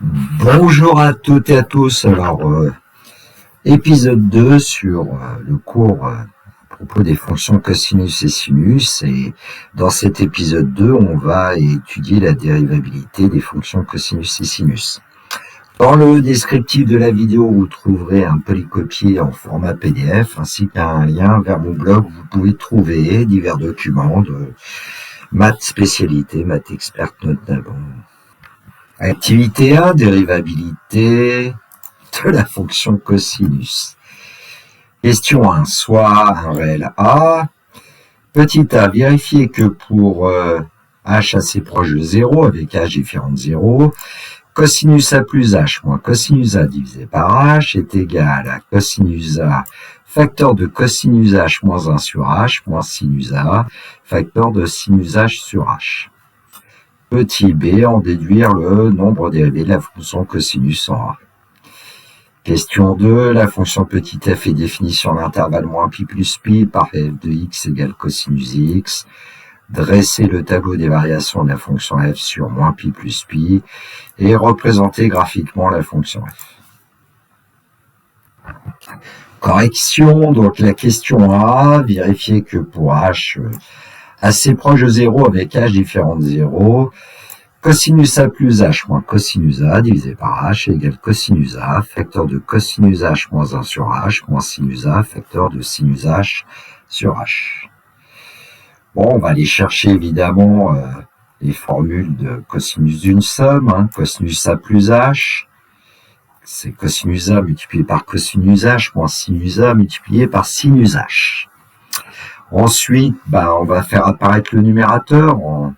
Bonjour à toutes et à tous. Alors, épisode 2 sur le cours à propos des fonctions cosinus et sinus. Et dans cet épisode 2, on va étudier la dérivabilité des fonctions cosinus et sinus. Dans le descriptif de la vidéo, vous trouverez un polycopier en format PDF ainsi qu'un lien vers mon blog où vous pouvez trouver divers documents de maths spécialité, maths experte notamment. Activité 1, dérivabilité de la fonction cosinus. Question 1, soit un réel A. Petit a, vérifier que pour h assez proche de 0, avec h différent de 0, cosinus a plus h moins cosinus a divisé par h est égal à cosinus a facteur de cosinus h moins 1 sur h moins sinus a facteur de sinus h sur h. Petit b, en déduire le nombre dérivé de la fonction cosinus en a. Question 2, la fonction petit f est définie sur l'intervalle moins pi plus pi par f de x égale cosinus x. Dresser le tableau des variations de la fonction f sur moins pi plus pi et représenter graphiquement la fonction f. Correction, donc la question A, vérifier que pour h assez proche de 0 avec h différent de 0, cosinus a plus h moins cosinus a divisé par h égale cosinus a, facteur de cosinus h moins 1 sur h, moins sinus a, facteur de sinus h sur h. Bon, on va aller chercher évidemment les formules de cosinus d'une somme, cosinus a plus h, c'est cosinus a multiplié par cosinus h, moins sinus a multiplié par sinus h. Ensuite, on va faire apparaître le numérateur en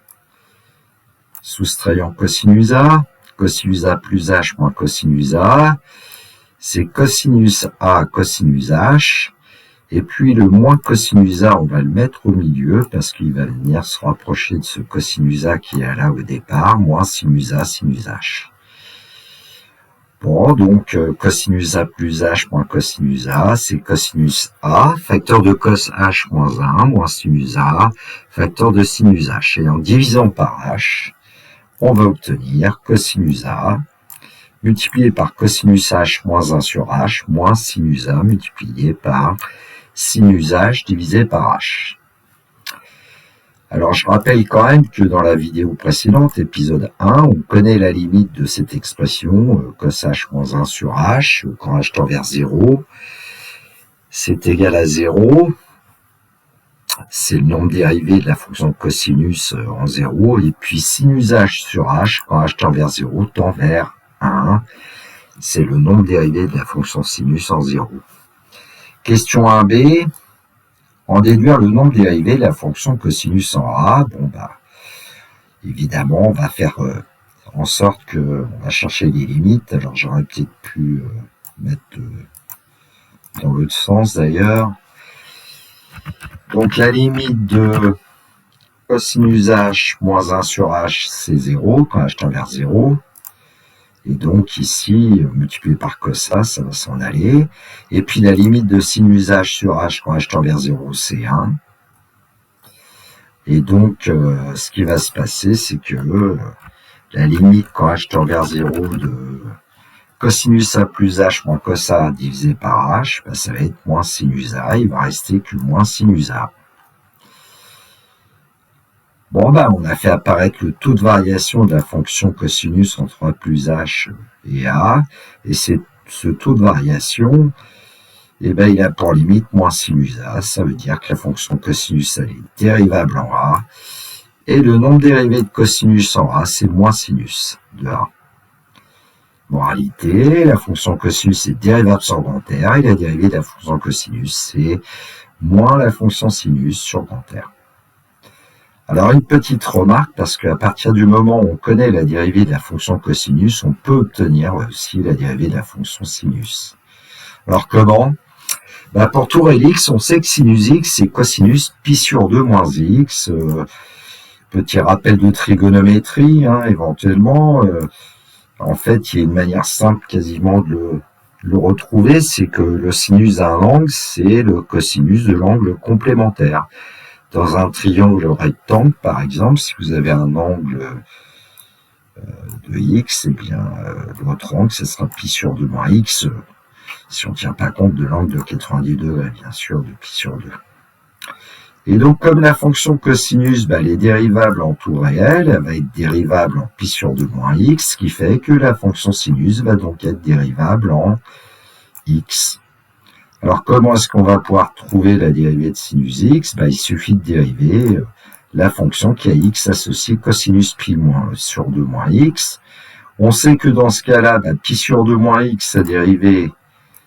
soustrayant cosinus a plus h moins cosinus a, c'est cosinus a cosinus h, et puis le moins cosinus a, on va le mettre au milieu parce qu'il va venir se rapprocher de ce cosinus a qui est là au départ, moins sinus a sinus h. Bon, donc cosinus a plus h moins cosinus a, c'est cosinus a, facteur de cos h moins 1, moins sinus a, facteur de sinus h. Et en divisant par h, on va obtenir cosinus a multiplié par cosinus h moins 1 sur h, moins sinus a multiplié par sinus h divisé par h. Alors, je rappelle quand même que dans la vidéo précédente, épisode 1, on connaît la limite de cette expression, cos h moins 1 sur h, quand h tend vers 0, c'est égal à 0. C'est le nombre dérivé de la fonction cosinus en 0, et puis sinus h sur h, quand h tend vers 0, tend vers 1, c'est le nombre dérivé de la fonction sinus en 0. Question 1b, en déduire le nombre dérivé de la fonction cosinus en a, évidemment, on va faire en sorte qu'on va chercher les limites, alors j'aurais peut-être pu mettre dans l'autre sens d'ailleurs. Donc la limite de cosinus h moins 1 sur h, c'est 0, quand h tend vers 0. Et donc ici, multiplié par cos a, ça va s'en aller. Et puis la limite de sinus h sur h, quand h tend vers 0, c'est 1. Et donc, ce qui va se passer, c'est que la limite quand h tend vers 0 de cosinus a plus h moins cos a divisé par h, ça va être moins sinus a, il va rester que moins sinus a. Bon, on a fait apparaître le taux de variation de la fonction cosinus entre a plus h et a, et c'est ce taux de variation, il a pour limite moins sinus a, ça veut dire que la fonction cosinus elle est dérivable en a, et le nombre dérivé de cosinus en a, c'est moins sinus de a. Moralité, la fonction cosinus est dérivable sur grand R, et la dérivée de la fonction cosinus, c'est moins la fonction sinus sur grand R. Alors, une petite remarque, parce qu'à partir du moment où on connaît la dérivée de la fonction cosinus, on peut obtenir aussi la dérivée de la fonction sinus. Alors, comment ? Pour tout réel x, on sait que sinus x, c'est cosinus pi sur 2 moins x. Petit rappel de trigonométrie, éventuellement. En fait, il y a une manière simple quasiment de le retrouver, c'est que le sinus d'un angle, c'est le cosinus de l'angle complémentaire. Dans un triangle rectangle, par exemple, si vous avez un angle de x, et bien l'autre angle, ce sera pi sur 2 moins x, si on ne tient pas compte de l'angle de 90 degrés, bien sûr, de pi sur 2. Et donc, comme la fonction cosinus, elle est dérivable en tout réel, elle va être dérivable en pi sur 2 moins x, ce qui fait que la fonction sinus va donc être dérivable en x. Alors, comment est-ce qu'on va pouvoir trouver la dérivée de sinus x? Il suffit de dériver la fonction qui a x associée cosinus pi sur 2 moins x. On sait que dans ce cas-là, pi sur 2 moins x, sa dérivée,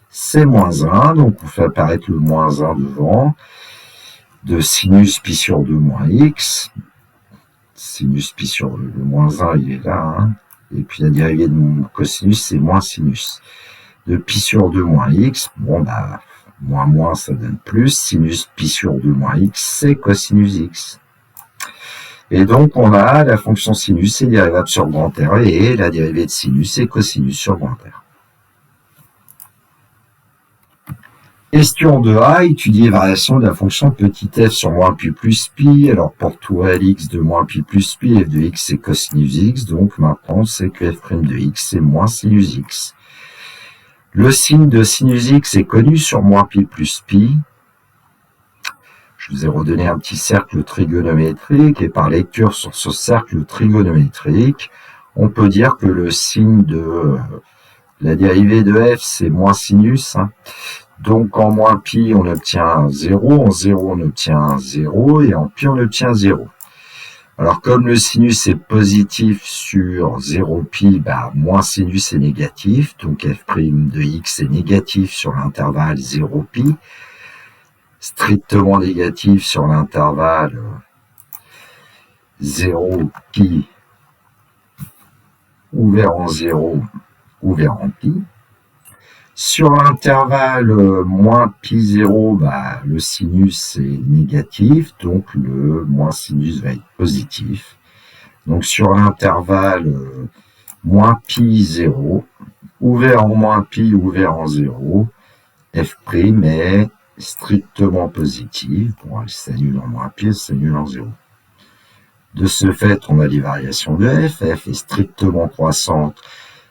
c'est moins 1, donc on fait apparaître le moins 1 devant, de sinus pi sur 2 moins x. Sinus pi sur le moins 1, il est là, hein. Et puis la dérivée de mon cosinus, c'est moins sinus. De pi sur 2 moins x, moins, ça donne plus. Sinus pi sur 2 moins x, c'est cosinus x. Et donc, on a la fonction sinus est dérivable sur grand R, et la dérivée de sinus est cosinus sur grand R. Question 2a, étudier variation de la fonction petit f sur moins pi plus pi. Alors, pour tout réel x de moins pi plus pi, f de x c'est cosinus x, donc maintenant, c'est que f' de x c'est moins sinus x. Le signe de sinus x est connu sur moins pi plus pi. Je vous ai redonné un petit cercle trigonométrique, et par lecture sur ce cercle trigonométrique, on peut dire que le signe de la dérivée de f, c'est moins sinus. Donc en moins pi, on obtient 0, en 0, on obtient 0, et en pi, on obtient 0. Alors comme le sinus est positif sur 0 pi, moins sinus est négatif, donc f' de x est négatif sur l'intervalle 0 pi, strictement négatif sur l'intervalle 0 pi, ouvert en 0, ouvert en pi. Sur l'intervalle moins pi 0, le sinus est négatif, donc le moins sinus va être positif. Donc sur l'intervalle moins pi 0, ouvert en moins pi, ouvert en 0, f' est strictement positif. Bon, elle s'annule en moins pi, elle s'annule en 0. De ce fait, on a des variations de f. F est strictement croissante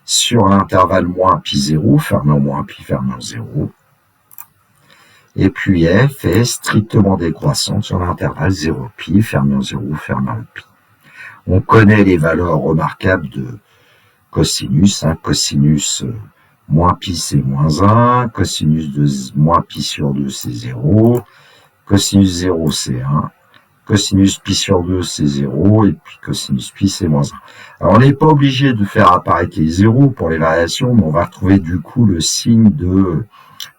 sur l'intervalle moins pi 0, fermé en moins pi, fermé en 0. Et puis f est strictement décroissante sur l'intervalle 0 pi, fermé en 0, fermé en pi. On connaît les valeurs remarquables de cosinus. Cosinus moins pi c'est moins 1, cosinus de moins pi sur 2 c'est 0, cosinus 0 c'est 1, cosinus pi sur 2 c'est 0, et puis cosinus pi c'est moins 1. Alors on n'est pas obligé de faire apparaître les zéros pour les variations, mais on va retrouver du coup le signe de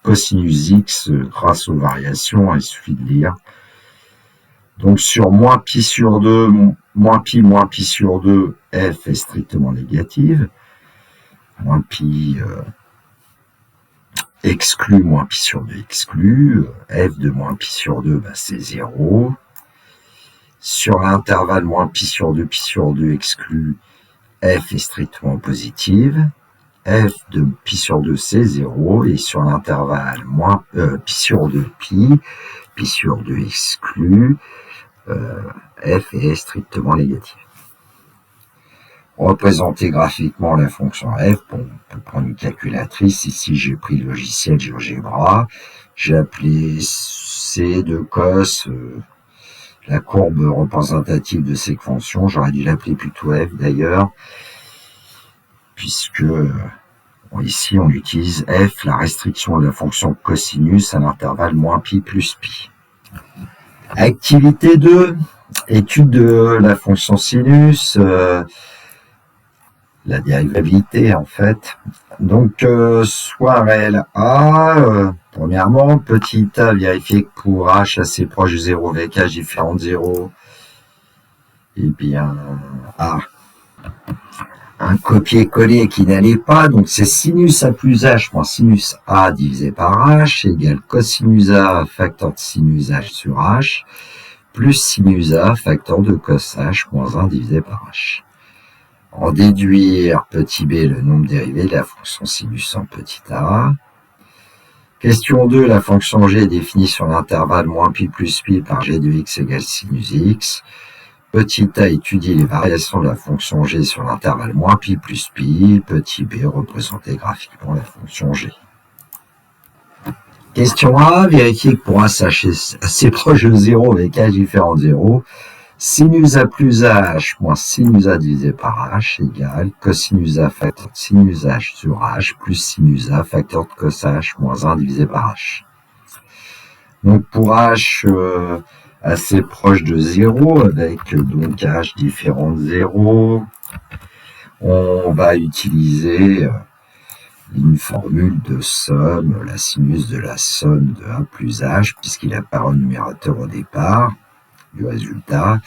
cosinus x grâce aux variations, il suffit de lire. Donc sur moins pi sur 2, moins pi sur 2, f est strictement négative. Moins pi exclu, moins pi sur 2 exclu. F de moins pi sur 2, c'est 0. Sur l'intervalle moins pi sur 2 exclu, f est strictement positive. F de pi sur 2, c'est 0. Et sur l'intervalle pi sur 2 pi sur 2 exclu, f est strictement négative. Représenter graphiquement la fonction f, on peut prendre une calculatrice. Ici, j'ai pris le logiciel GeoGebra. J'ai appelé C de cos la courbe représentative de cette fonction. J'aurais dû l'appeler plutôt f d'ailleurs, puisque ici, on utilise f, la restriction de la fonction cosinus à l'intervalle moins pi plus pi. Activité 2, étude de la fonction sinus, la dérivabilité en fait. Donc, soit réel a, premièrement, petit a, vérifier que pour h assez proche de 0 avec h différent de 0, et bien a, un copier-coller qui n'allait pas, donc c'est sinus a plus h moins sinus a divisé par h égale cosinus a facteur de sinus h sur h, plus sinus a facteur de cos h moins 1 divisé par h. En déduire petit b le nombre dérivé de la fonction sinus en petit a. Question 2, la fonction g est définie sur l'intervalle moins pi plus pi par g de x égale sinus x. Petit a, étudier les variations de la fonction g sur l'intervalle moins pi plus pi. Petit b, représenter graphiquement la fonction g. Question A, vérifier que pour un h assez proche de 0 avec h différent de 0, sinus a plus h moins sinus a divisé par h égale cosinus a facteur de sinus h sur h plus sinus a facteur de cos h moins 1 divisé par h. Donc pour h assez proche de 0 avec donc h différent de 0, on va utiliser une formule de somme, la sinus de la somme de 1 plus h, puisqu'il apparaît au numérateur au départ du résultat.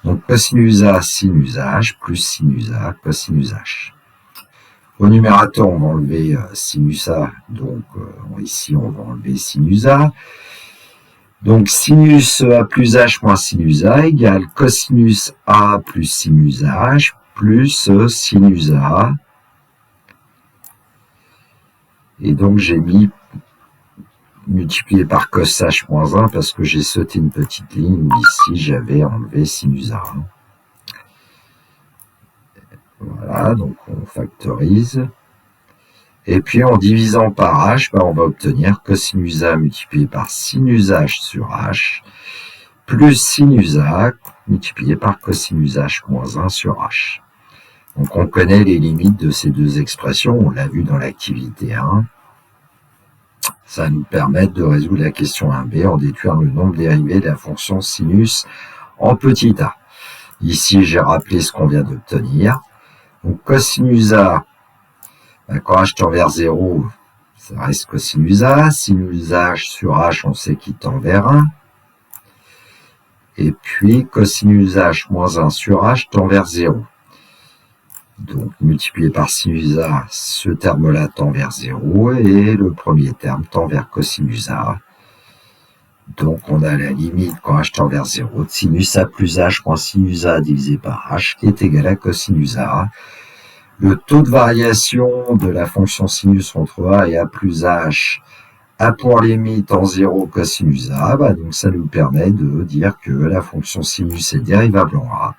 Donc cosinus a sinus h plus sinus a cosinus h. Au numérateur, on va enlever sinus a, donc ici on va enlever sinus a. Donc sinus a plus h moins sinus a égale cosinus a plus sinus h plus sinus a. Et donc j'ai mis multiplié par cos h moins 1 parce que j'ai sauté une petite ligne où ici j'avais enlevé sinus a. Voilà, donc on factorise. Et puis en divisant par h, on va obtenir cosinus a multiplié par sinus h sur h plus sinus a multiplié par cosinus h moins 1 sur h. Donc on connaît les limites de ces deux expressions, on l'a vu dans l'activité 1. Ça va nous permettre de résoudre la question 1b en déduisant le nombre dérivé de la fonction sinus en petit a. Ici, j'ai rappelé ce qu'on vient d'obtenir. Donc cosinus a, quand h tend vers 0, ça reste cosinus a. Sinus h sur h, on sait qu'il tend vers 1. Et puis cosinus h moins 1 sur h tend vers 0. Donc multiplié par sinus a, ce terme-là tend vers 0 et le premier terme tend vers cosinus a. Donc on a la limite quand h tend vers 0 de sinus a plus h moins sinus a divisé par h qui est égal à cosinus a. Le taux de variation de la fonction sinus entre a et a plus h a pour limite en 0 cosinus a, donc ça nous permet de dire que la fonction sinus est dérivable en a.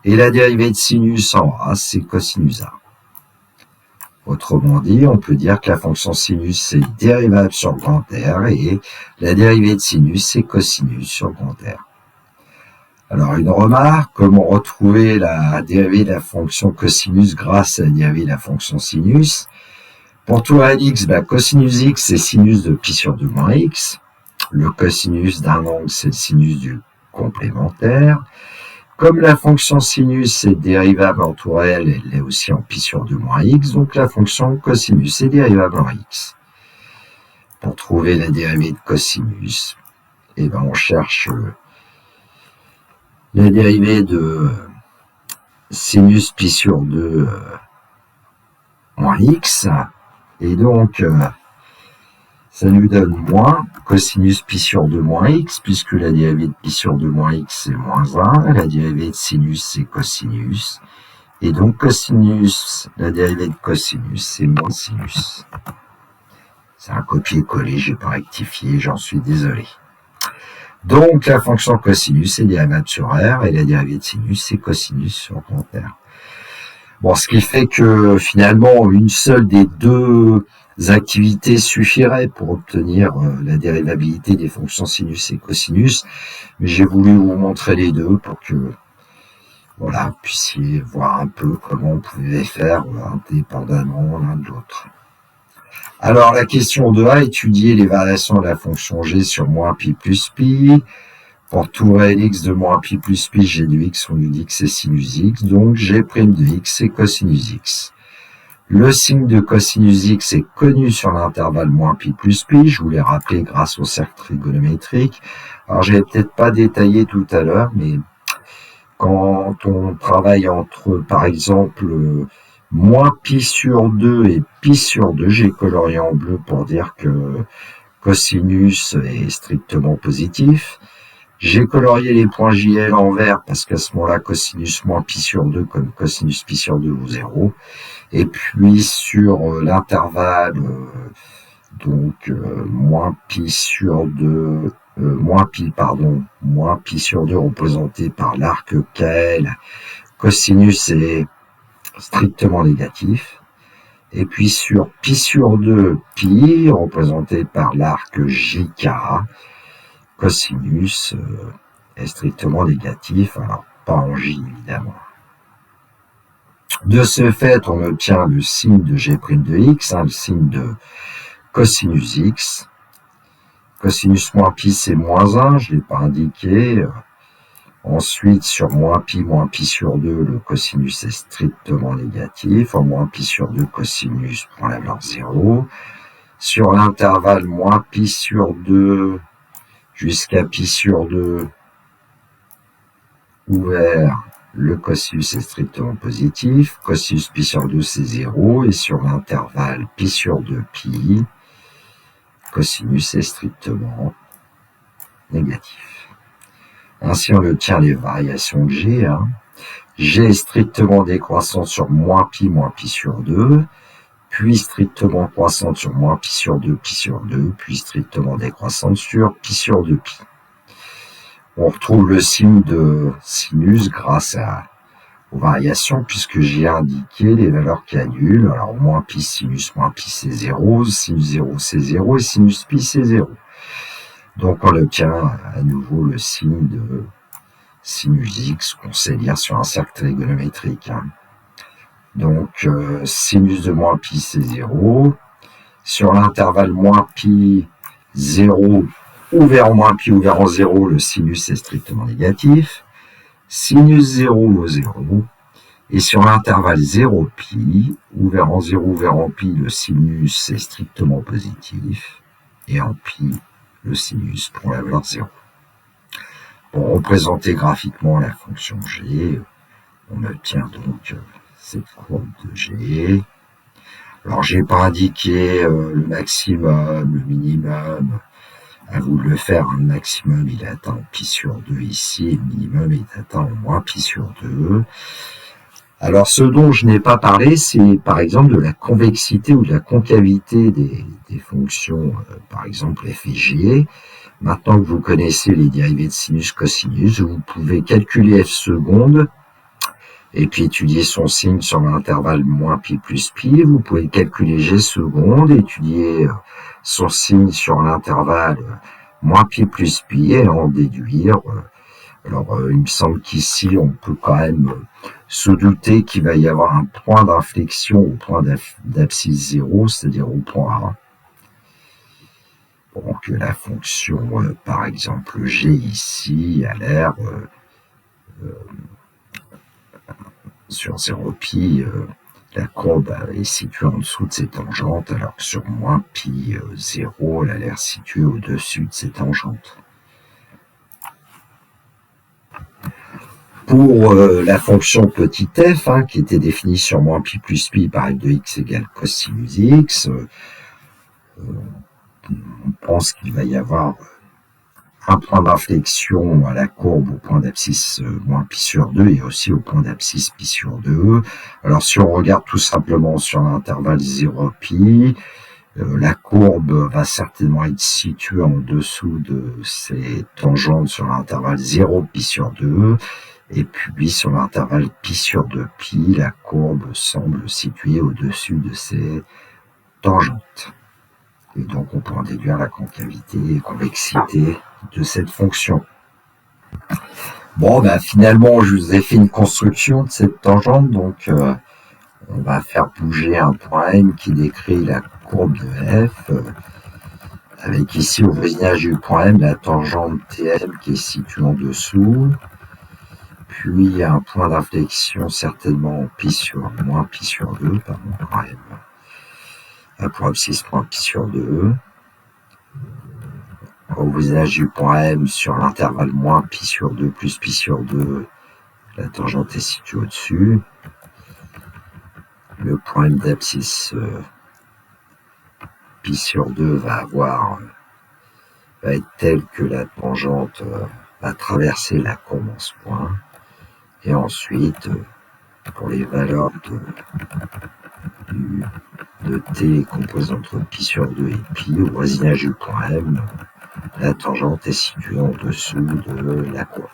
Et la dérivée de sinus en a, c'est cosinus a. Autrement dit, on peut dire que la fonction sinus est dérivable sur grand R et la dérivée de sinus, c'est cosinus sur grand R. Alors, une remarque, comment retrouver la dérivée de la fonction cosinus grâce à la dérivée de la fonction sinus? Pour tout réel x, cosinus x, c'est sinus de pi sur 2 moins x. Le cosinus d'un angle, c'est le sinus du complémentaire. Comme la fonction sinus est dérivable en tout réel, elle est aussi en pi sur 2 moins x, donc la fonction cosinus est dérivable en x. Pour trouver la dérivée de cosinus, on cherche la dérivée de sinus pi sur 2 moins x, et donc ça nous donne moins cosinus pi sur 2 moins x, puisque la dérivée de pi sur 2 moins x, c'est moins 1. La dérivée de sinus, c'est cosinus. Et donc cosinus, la dérivée de cosinus, c'est moins sinus. C'est un copier-coller, j'ai pas rectifié, j'en suis désolé. Donc la fonction cosinus est dérivable sur R, et la dérivée de sinus, c'est cosinus sur grand R. Bon, ce qui fait que finalement, une seule des deux activités suffirait pour obtenir la dérivabilité des fonctions sinus et cosinus, mais j'ai voulu vous montrer les deux pour que vous puissiez voir un peu comment on pouvait faire indépendamment l'un de l'autre. Alors la question 2a, étudier les variations de la fonction g sur moins pi plus pi. Pour tout réel x de moins pi plus pi, g de x, on nous dit que c'est sinus x, donc g' de x, c'est cosinus x. Le signe de cosinus x est connu sur l'intervalle moins pi plus pi, je vous l'ai rappelé grâce au cercle trigonométrique. Alors je n'ai peut-être pas détaillé tout à l'heure, mais quand on travaille entre, par exemple, moins pi sur 2 et pi sur 2, j'ai colorié en bleu pour dire que cosinus est strictement positif. J'ai colorié les points JL en vert parce qu'à ce moment-là, cosinus moins pi sur 2 comme cosinus pi sur 2 vaut 0. Et puis sur l'intervalle, moins pi sur 2 moins pi sur 2 représenté par l'arc KL, cosinus est strictement négatif. Et puis sur pi sur 2, pi, représenté par l'arc JK, cosinus est strictement négatif, alors pas en J évidemment. De ce fait, on obtient le signe de G' de X, le signe de cosinus X. Cosinus moins pi, c'est moins 1, je ne l'ai pas indiqué. Ensuite, sur moins pi sur 2, le cosinus est strictement négatif. En moins pi sur 2, cosinus prend la valeur 0. Sur l'intervalle moins pi sur 2 jusqu'à pi sur 2, ouvert, le cosinus est strictement positif. Cosinus pi sur 2, c'est 0. Et sur l'intervalle pi sur 2, pi, cosinus est strictement négatif. Ainsi, on obtient les variations de G. G est strictement décroissante sur moins pi sur 2, puis strictement croissante sur moins pi sur 2, puis strictement décroissante sur pi sur 2, pi. On retrouve le signe de sinus grâce aux variations, puisque j'ai indiqué les valeurs qui annulent. Alors, moins pi, c'est 0, sinus 0, c'est 0, et sinus pi, c'est 0. Donc, on obtient à nouveau le signe de sinus X qu'on sait lire sur un cercle trigonométrique. Donc, sinus de moins pi, c'est 0. Sur l'intervalle moins pi, 0, ouvert en moins pi, ouvert en 0, le sinus est strictement négatif. Sinus 0, 0. Et sur l'intervalle 0 pi, ouvert en 0, ouvert en pi, le sinus est strictement positif. Et en pi, le sinus prend la valeur 0. Pour représenter graphiquement la fonction G, on obtient donc cette courbe de G. Alors, j'ai pas indiqué le maximum, le minimum. À vous de le faire, le maximum il est atteint en pi sur 2 ici, et le minimum est atteint en moins pi sur 2. Alors, ce dont je n'ai pas parlé, c'est par exemple de la convexité ou de la concavité des fonctions, par exemple f et g. Maintenant que vous connaissez les dérivées de sinus, cosinus, vous pouvez calculer f seconde et puis étudier son signe sur l'intervalle moins pi plus pi. Vous pouvez calculer g seconde, étudier son signe sur l'intervalle moins pi plus pi et en déduire. Alors, il me semble qu'ici, on peut quand même se douter qu'il va y avoir un point d'inflexion au point d'abscisse 0, c'est-à-dire au point A. Donc, la fonction, par exemple, g ici, a l'air sur 0 pi, la courbe est située en dessous de ses tangentes, alors que sur moins pi 0, elle a l'air située au-dessus de ses tangentes. Pour la fonction petit f, qui était définie sur moins pi plus pi par f de x égale cosinus x, on pense qu'il va y avoir un point d'inflexion à la courbe au point d'abscisse moins pi sur 2 et aussi au point d'abscisse pi sur 2. Alors si on regarde tout simplement sur l'intervalle 0 pi, la courbe va certainement être située en dessous de ses tangentes sur l'intervalle 0 pi sur 2. Et puis, sur l'intervalle pi sur 2 pi, la courbe semble située au-dessus de ses tangentes. Et donc, on peut en déduire la concavité et convexité de cette fonction. Bon, finalement, je vous ai fait une construction de cette tangente. Donc, on va faire bouger un point M qui décrit la courbe de f. Avec ici, au voisinage du point M, la tangente TM qui est située en dessous. Puis un point d'inflexion certainement moins pi sur 2, pardon, quand même. Un point abscisse moins pi sur 2. Au voisinage du point M sur l'intervalle moins pi sur 2 plus pi sur 2, la tangente est située au-dessus. Le point M d'abscisse pi sur 2 va être tel que la tangente va traverser la courbe en ce point. Et ensuite, pour les valeurs de t composées entre pi sur 2 et pi, au voisinage du point M, La tangente est située en dessous de la courbe.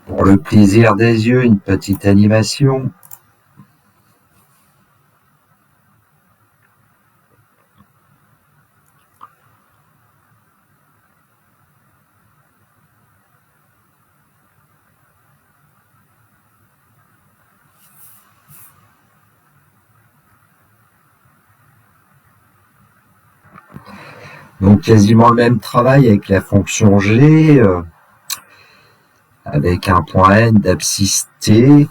Pour le plaisir des yeux, une petite animation. Donc quasiment le même travail avec la fonction G, avec un point N d'abscisse T,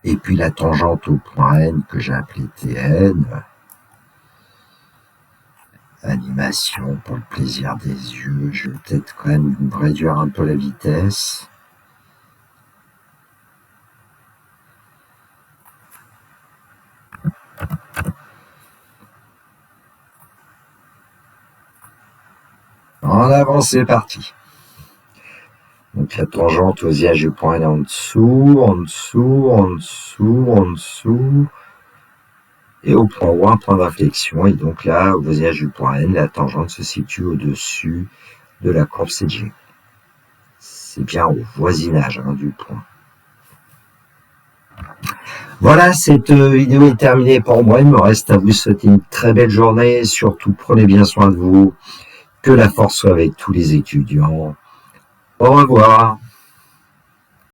et puis la tangente au point N que j'ai appelé Tn. Animation pour le plaisir des yeux. Je vais peut-être quand même réduire un peu la vitesse. En avant, c'est parti. Donc la tangente au zigzag du point N en dessous, en dessous, en dessous, en dessous. Et au point O, un point d'inflexion. Et donc là, au zigzag du point N, la tangente se situe au-dessus de la courbe CG. C'est bien au voisinage du point. Voilà, cette vidéo est terminée pour moi. Il me reste à vous souhaiter une très belle journée. Surtout, prenez bien soin de vous. Que la force soit avec tous les étudiants. Au revoir.